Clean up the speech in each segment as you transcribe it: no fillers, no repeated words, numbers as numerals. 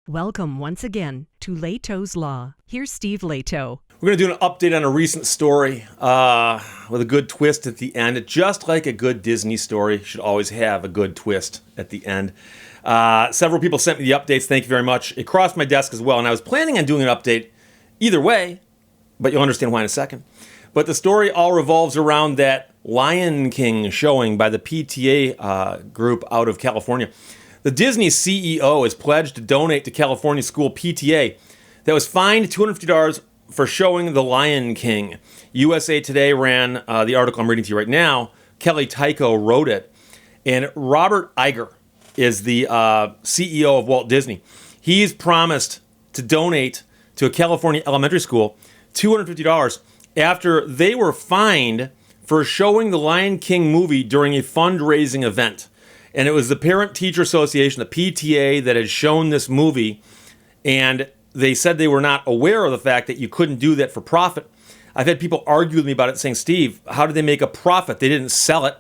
Welcome once again to Lehto's Law. Here's Steve Lehto. We're going to do an update on a recent story with a good twist at the end. Just like a good Disney story should always have a good twist at the end. Several people sent me the updates. Thank you very much. It crossed my desk as well, and I was planning on doing an update either way, but you'll understand why in a second. But the story all revolves around that Lion King showing by the PTA group out of California. The Disney CEO has pledged to donate to California school PTA that was fined $250 for showing The Lion King. USA Today ran the article I'm reading to you right now. Kelly Tycho wrote it. And Robert Iger is the CEO of Walt Disney. He's promised to donate to a California elementary school $250 after they were fined for showing the Lion King movie during a fundraising event. And it was the Parent Teacher Association, the PTA, that had shown this movie, and they said they were not aware of the fact that you couldn't do that for profit. I've had people argue with me about it saying, Steve, how did they make a profit? They didn't sell it.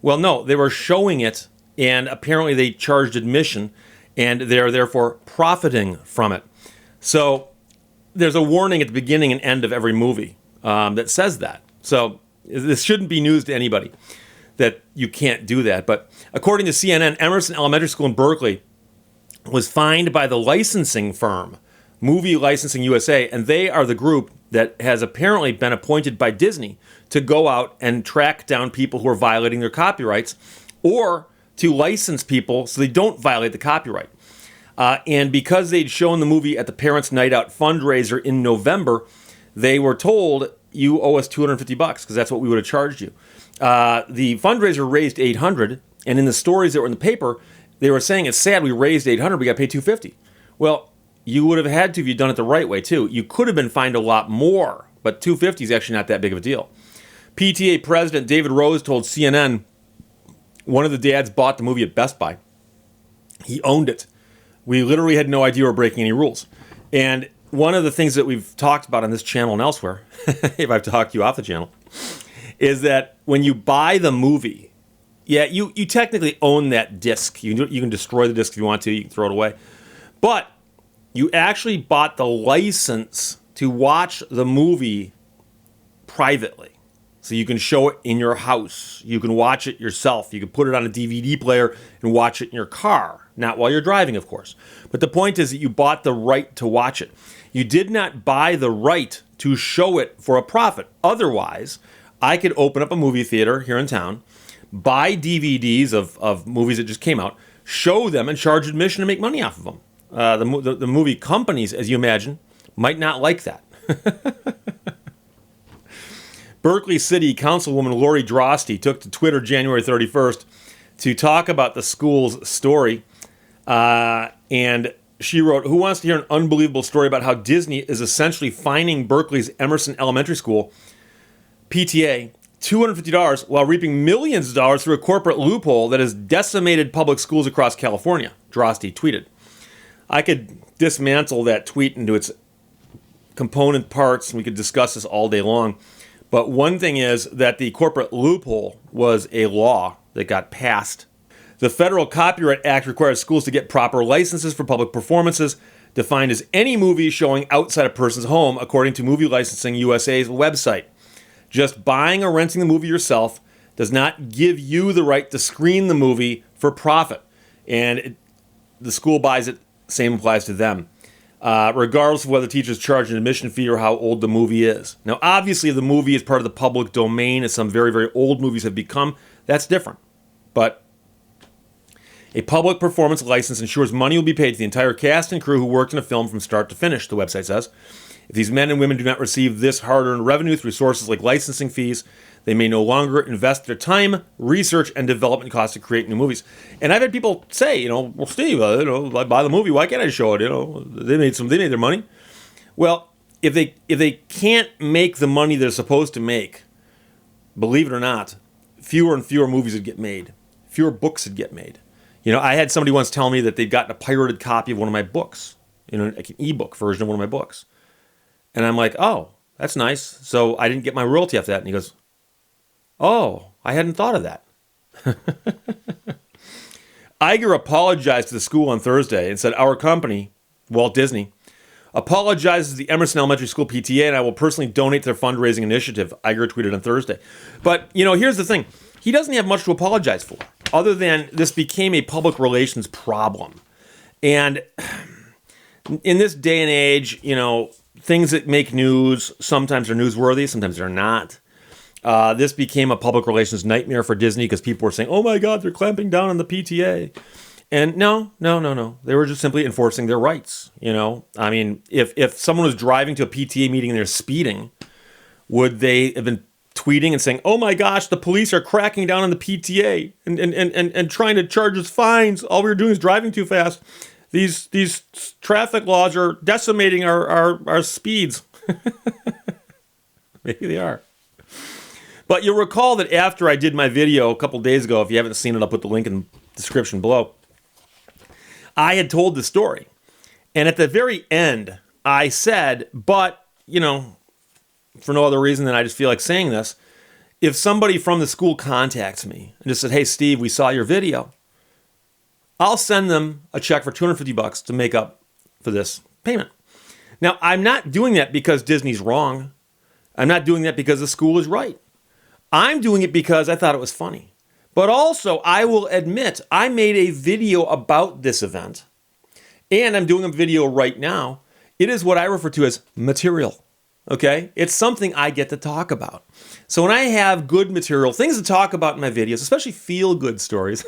Well, no, they were showing it, and apparently they charged admission, and they're therefore profiting from it. So there's a warning at the beginning and end of every movie that says that. So this shouldn't be news to anybody that you can't do that. But according to CNN, Emerson Elementary School in Berkeley was fined by the licensing firm, Movie Licensing USA, and they are the group that has apparently been appointed by Disney to go out and track down people who are violating their copyrights or to license people so they don't violate the copyright. And because they'd shown the movie at the Parents' Night Out fundraiser in November, they were told, you owe us $250 because that's what we would have charged you. The fundraiser raised $800, and in the stories that were in the paper, they were saying it's sad we raised $800, we got paid $250. Well, you would have had to if you'd done it the right way too. You could have been fined a lot more, but $250 is actually not that big of a deal. PTA President David Rose told CNN one of the dads bought the movie at Best Buy. He owned it. We literally had no idea we were breaking any rules. And one of the things that we've talked about on this channel and elsewhere, if I've talked you off the channel, is that when you buy the movie, yeah, you technically own that disc. You can destroy the disc if you want to. You can throw it away. But you actually bought the license to watch the movie privately. So you can show it in your house. You can watch it yourself. You can put it on a DVD player and watch it in your car. Not while you're driving, of course. But the point is that you bought the right to watch it. You did not buy the right to show it for a profit. Otherwise, I could open up a movie theater here in town, buy DVDs of movies that just came out, show them, and charge admission and make money off of them. The movie companies, as you imagine, might not like that. Berkeley City Councilwoman Lori Drosty took to Twitter January 31st to talk about the school's story. And she wrote, "Who wants to hear an unbelievable story about how Disney is essentially fining Berkeley's Emerson Elementary School PTA $250 while reaping millions of dollars through a corporate loophole that has decimated public schools across California," Drosty tweeted. I could dismantle that tweet into its component parts, and we could discuss this all day long. But one thing is that the corporate loophole was a law that got passed. The Federal Copyright Act requires schools to get proper licenses for public performances, defined as any movie showing outside a person's home, according to Movie Licensing USA's website. Just buying or renting the movie yourself does not give you the right to screen the movie for profit. And the school buys it, same applies to them. Regardless of whether teachers charge an admission fee or how old the movie is. Now, obviously, if the movie is part of the public domain, as some very, very old movies have become, that's different. But a public performance license ensures money will be paid to the entire cast and crew who worked in a film from start to finish, the website says. If these men and women do not receive this hard-earned revenue through sources like licensing fees, they may no longer invest their time, research, and development costs to create new movies. And I've had people say, well, Steve, I buy the movie, why can't I show it? They made their money. Well, if they can't make the money they're supposed to make, believe it or not, fewer and fewer movies would get made, fewer books would get made. I had somebody once tell me that they'd gotten a pirated copy of one of my books, like an ebook version of one of my books. And I'm like, oh, that's nice. So I didn't get my royalty off that. And he goes, oh, I hadn't thought of that. Iger apologized to the school on Thursday and said, our company, Walt Disney apologizes to the Emerson Elementary School PTA, and I will personally donate to their fundraising initiative. Iger tweeted on Thursday. But, here's the thing. He doesn't have much to apologize for, other than this became a public relations problem. And in this day and age, things that make news, sometimes are newsworthy, sometimes they're not. This became a public relations nightmare for Disney because people were saying, oh my God, they're clamping down on the PTA. And no. They were just simply enforcing their rights. I mean, if someone was driving to a PTA meeting and they're speeding, would they have been tweeting and saying, oh my gosh, the police are cracking down on the PTA and trying to charge us fines. All we were doing is driving too fast. These traffic laws are decimating our speeds. Maybe they are. But you'll recall that after I did my video a couple days ago, if you haven't seen it, I'll put the link in the description below. I had told the story. And at the very end, I said, but, for no other reason than I just feel like saying this, if somebody from the school contacts me and just said, hey, Steve, we saw your video, I'll send them a check for $250 to make up for this payment. Now, I'm not doing that because Disney's wrong. I'm not doing that because the school is right. I'm doing it because I thought it was funny. But also, I will admit, I made a video about this event, and I'm doing a video right now. It is what I refer to as material, okay? It's something I get to talk about. So when I have good material, things to talk about in my videos, especially feel-good stories,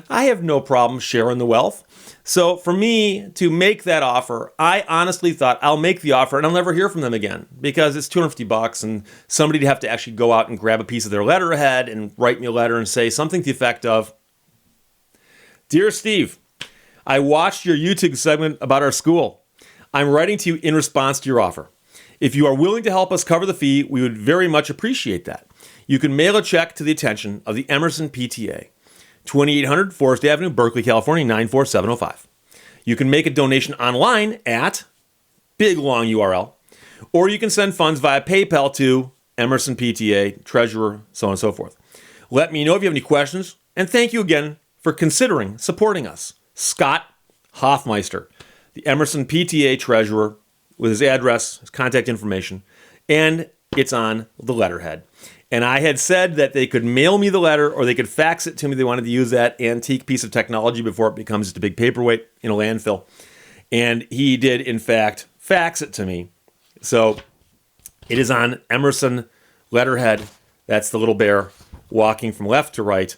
I have no problem sharing the wealth. So for me to make that offer, I honestly thought I'll make the offer and I'll never hear from them again because it's $250 and somebody'd have to actually go out and grab a piece of their letterhead and write me a letter and say something to the effect of, Dear Steve, I watched your YouTube segment about our school. I'm writing to you in response to your offer. If you are willing to help us cover the fee, we would very much appreciate that. You can mail a check to the attention of the Emerson PTA. 2800 Forest Avenue, Berkeley, California, 94705. You can make a donation online at big long URL, or you can send funds via PayPal to Emerson PTA, treasurer, so on and so forth. Let me know if you have any questions, and thank you again for considering supporting us. Scott Hoffmeister, the Emerson PTA treasurer, with his address, his contact information, and it's on the letterhead. And I had said that they could mail me the letter or they could fax it to me. They wanted to use that antique piece of technology before it becomes just a big paperweight in a landfill. And he did, in fact, fax it to me. So it is on Emerson letterhead. That's the little bear walking from left to right.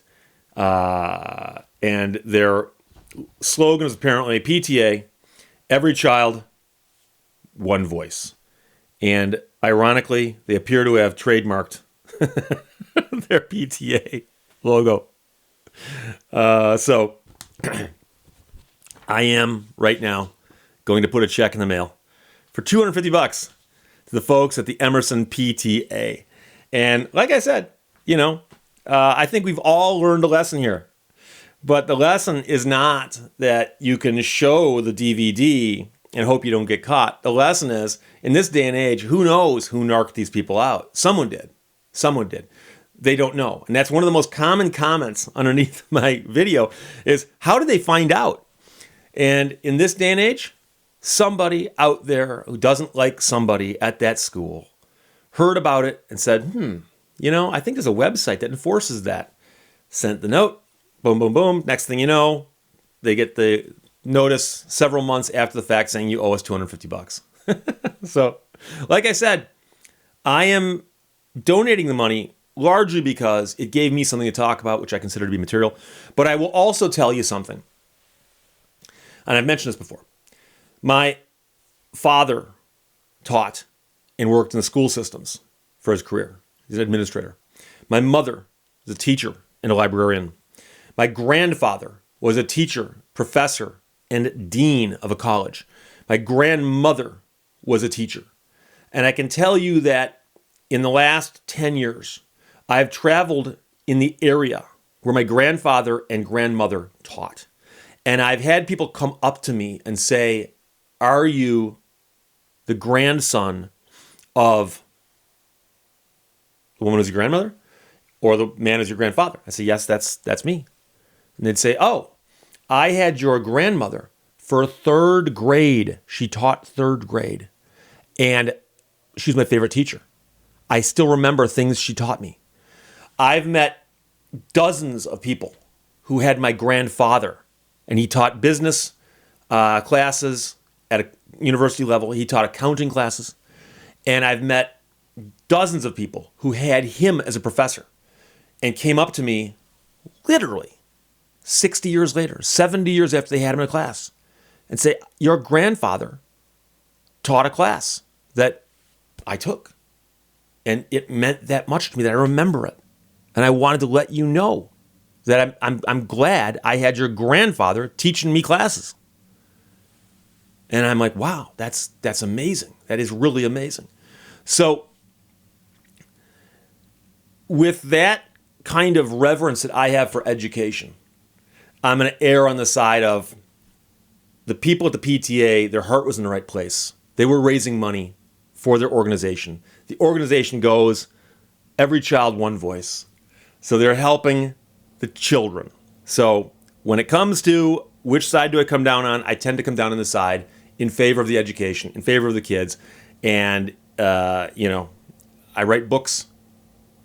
And their slogan is apparently PTA, every child, one voice. And ironically, they appear to have trademarked their PTA logo. So I am right now going to put a check in the mail for $250 to the folks at the Emerson PTA. And like I said, I think we've all learned a lesson here. But the lesson is not that you can show the DVD and hope you don't get caught. The lesson is, in this day and age, who knows who narked these people out? Someone did. They don't know. And that's one of the most common comments underneath my video is, how did they find out? And in this day and age, somebody out there who doesn't like somebody at that school heard about it and said, I think there's a website that enforces that. Sent the note, boom, boom, boom. Next thing you know, they get the notice several months after the fact saying you owe us $250. So, like I said, I am donating the money largely because it gave me something to talk about, which I consider to be material. But I will also tell you something. And I've mentioned this before. My father taught and worked in the school systems for his career. He's an administrator. My mother was a teacher and a librarian. My grandfather was a teacher, professor, and dean of a college. My grandmother was a teacher. And I can tell you that in the last 10 years, I've traveled in the area where my grandfather and grandmother taught. And I've had people come up to me and say, are you the grandson of the woman who's your grandmother? Or the man who's your grandfather? I say, yes, that's me. And they'd say, oh, I had your grandmother for third grade. She taught third grade. And she's my favorite teacher. I still remember things she taught me. I've met dozens of people who had my grandfather, and he taught business classes at a university level. He taught accounting classes. And I've met dozens of people who had him as a professor and came up to me literally 60 years later, 70 years after they had him in a class, and say, your grandfather taught a class that I took. And it meant that much to me that I remember it. And I wanted to let you know that I'm glad I had your grandfather teaching me classes. And I'm like, wow, that's amazing. That is really amazing. So with that kind of reverence that I have for education, I'm going to err on the side of the people at the PTA, their heart was in the right place. They were raising money for their organization. The organization goes, every child, one voice. So they're helping the children. So when it comes to which side do I come down on, I tend to come down on the side in favor of the education, in favor of the kids. And, I write books.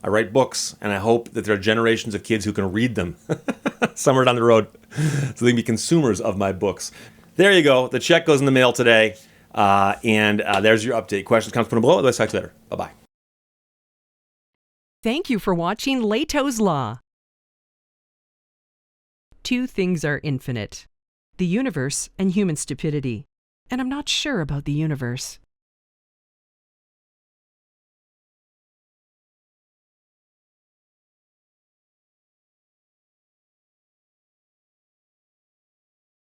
And I hope that there are generations of kids who can read them somewhere down the road so they can be consumers of my books. There you go. The check goes in the mail today. And there's your update. Questions, comments, put them below. Let's talk later. Bye-bye. Thank you for watching Lehto's Law. Two things are infinite: the universe and human stupidity. And I'm not sure about the universe.